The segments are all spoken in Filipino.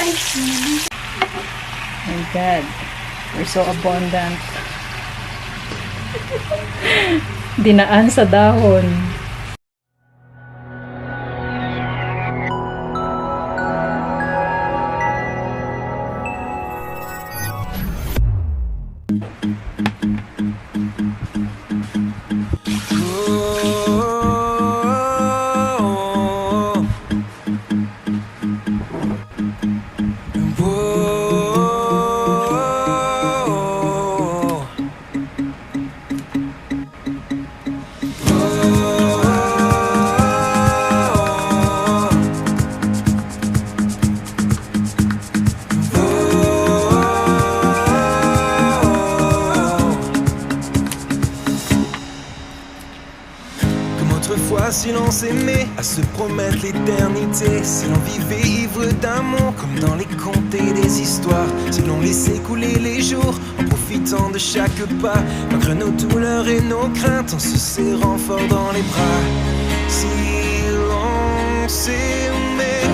My God, we're so abundant. Dinaan sa dahon. Si l'on s'aimait, à se promettre l'éternité, si l'on vivait ivre d'amour comme dans les contes et les histoires, si l'on laissait couler les jours en profitant de chaque pas, malgré nos douleurs et nos craintes, en se serrant fort dans les bras. Si l'on s'aimait,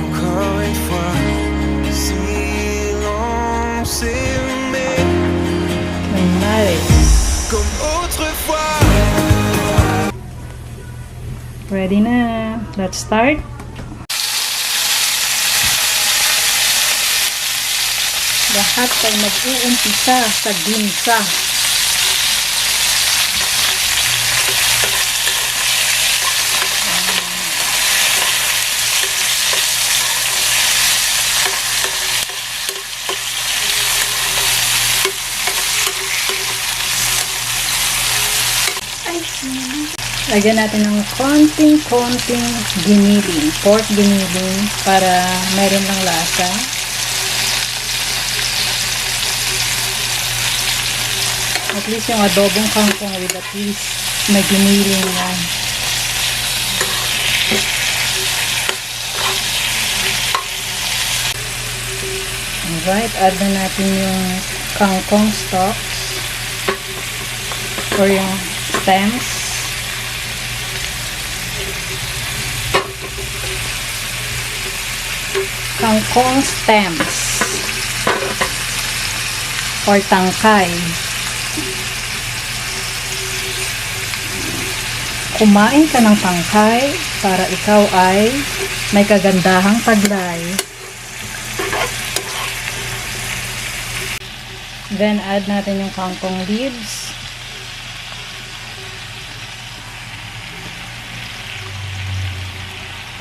encore une fois, si l'on s'aimait, comme autrefois. Ready na. Let's start. Lahat ay mag-uumpisa sa ginsa. Lagyan natin ng konting giniling, pork giniling, para meron ng lasa. At least yung adobong kangkong with at least may giniling na. Alright, add na natin yung kangkong stalks or yung stems. Kangkong stems or tangkay. Kumain ka ng tangkay para ikaw ay may kagandahang taglay. Then add natin yung kangkong leaves.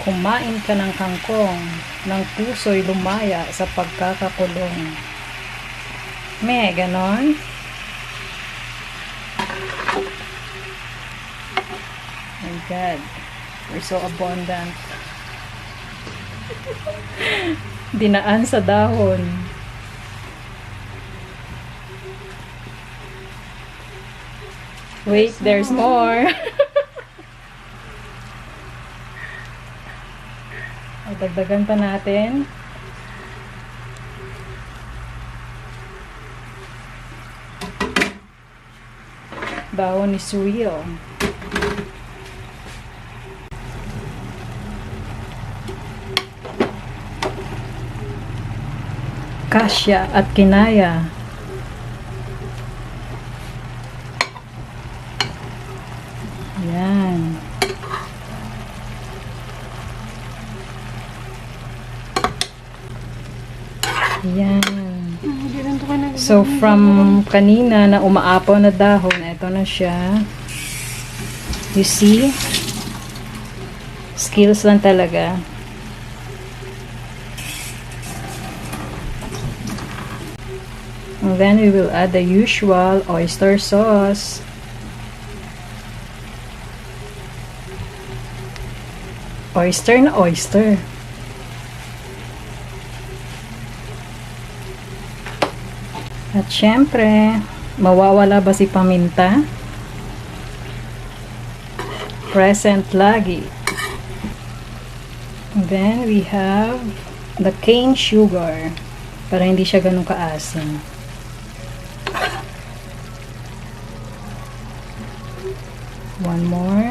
Kumain ka ng kangkong, ng puso'y lumaya sa pagkakakulong. May ganon. My God, we're so abundant. Dinaan sa dahon. Wait, there's more. Dagdagan pa natin. Dahon ni suyo. Kasya at kinaya. Yan. Yan. So, from kanina na umaapaw na dahon, ito na siya. You see? Skills lang talaga. And then we will add the usual oyster sauce. Oyster na oyster. At syempre, mawawala ba si paminta? Present lagi. And then we have the cane sugar para hindi siya ganun kaasim. One more.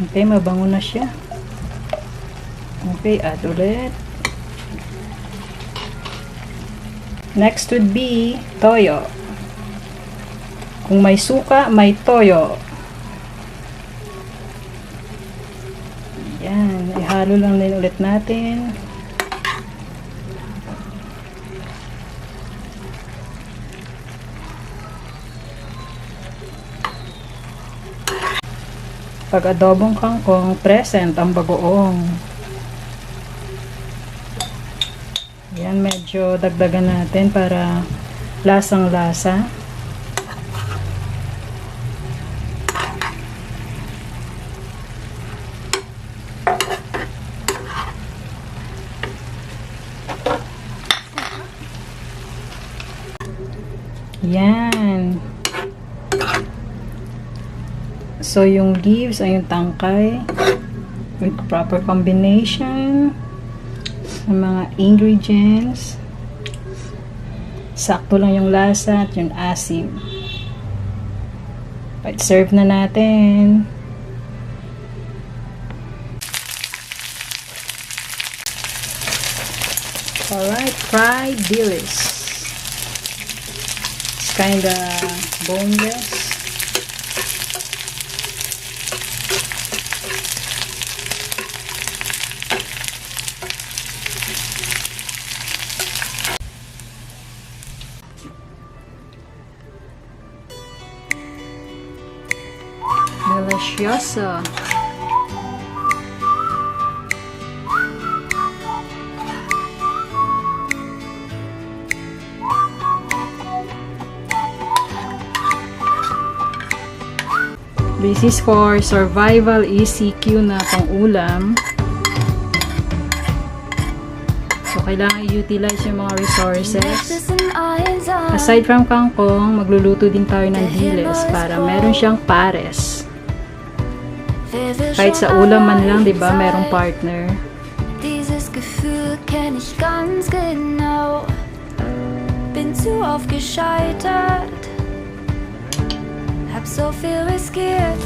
Okay, mabango na siya. Okay, add ulit. Next would be toyo. Kung may suka, may toyo. Yan, ihalo lang din ulit natin. Pag adobong kangkong, present ang bagoong. Yan, medyo dagdagan natin para lasang-lasa. Yan. So, yung leaves ay yung tangkay with proper combination ng mga ingredients. Sakto lang yung lasa at yung asim. Right, serve na natin. Alright, fried dilis. It's kinda boneless. Delicioso. This is for survival ECQ na pang-ulam. So, kailangan i-utilize yung mga resources. Aside from kangkong, magluluto din tayo ng dilis para meron siyang pares. Kahit sa ulam man lang, di ba, merong partner. Dieses Gefühl kenn ich ganz genau. Bin zu oft gescheitert. Hab so viel riskiert.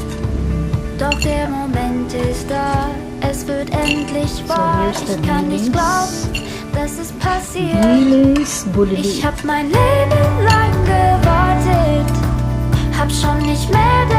Doch der Moment ist da. Es wird endlich wahr. Ich kann nicht glauben, dass es passiert. Dilis, Ich hab mein Leben lang gewartet. Hab schon nicht mehr